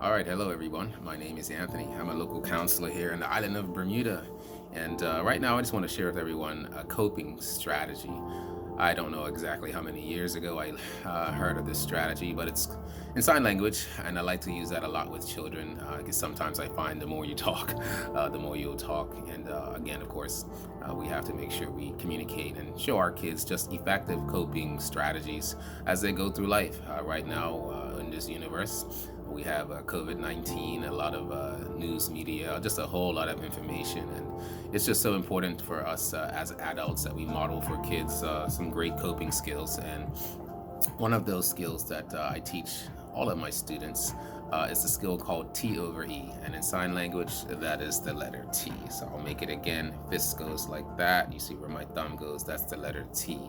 All right, hello everyone. My name is Anthony. I'm a local counselor here in the island of Bermuda. And right now, I just want to share with everyone a coping strategy. I don't know exactly how many years ago I heard of this strategy, but it's in sign language, and I like to use that a lot with children because sometimes I find the more you talk, the more you'll talk. And again, of course, we have to make sure we communicate and show our kids just effective coping strategies as they go through life. Right now, in this universe, we have COVID-19, a lot of news media, just a whole lot of information. And it's just so important for us as adults that we model for kids some great coping skills. And one of those skills that I teach all of my students is the skill called T over E. And in sign language, that is the letter T. So I'll make it again. Fist goes like that. You see where my thumb goes? That's the letter T.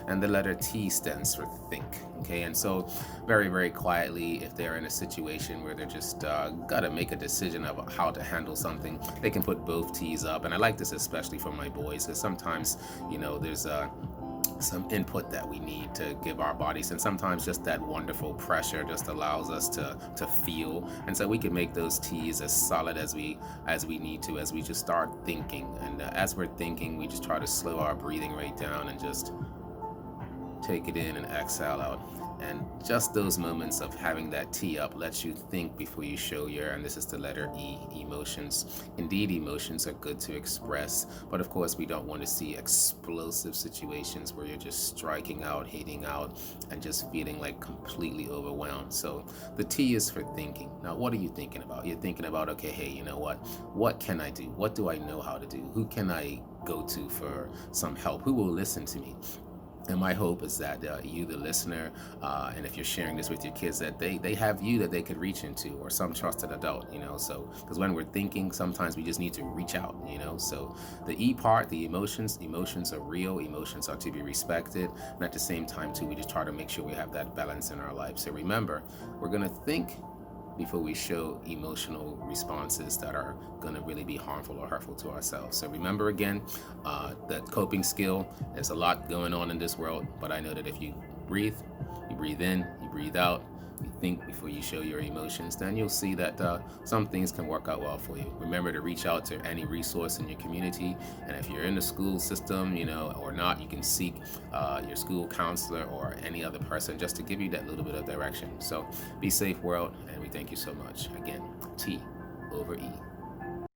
And the letter T stands for think. Okay. And so, very, very quietly, if they're in a situation where they're just got to make a decision of how to handle something, they can put both T's up. And I like this especially for my boys because sometimes, there's some input that we need to give our bodies, and sometimes just that wonderful pressure just allows us to feel, and so we can make those T's as solid as we need to as we just start thinking. And as we're thinking, we just try to slow our breathing rate down and just take it in and exhale out. And just those moments of having that T up lets you think before you show your, and this is the letter E, emotions. Indeed, emotions are good to express, but of course, we don't want to see explosive situations where you're just striking out, hating out, and just feeling like completely overwhelmed. So the T is for thinking. Now, what are you thinking about? You're thinking about, okay, hey, you know what? What can I do? What do I know how to do? Who can I go to for some help? Who will listen to me? And my hope is that you, the listener, and if you're sharing this with your kids, that they have you that they could reach into, or some trusted adult, So, because when we're thinking, sometimes we just need to reach out, So, the E part, the emotions are real. Emotions are to be respected, and at the same time, too, we just try to make sure we have that balance in our life. So, remember, we're gonna think before we show emotional responses that are going to really be harmful or hurtful to ourselves. So remember again, that coping skill, there's a lot going on in this world, but I know that if you breathe in, you breathe out, you think before you show your emotions, then you'll see that some things can work out well for you. Remember to reach out to any resource in your community, and if you're in the school system, or not, you can seek your school counselor or any other person just to give you that little bit of direction. So be safe, world, and we thank you so much. Again, T over E.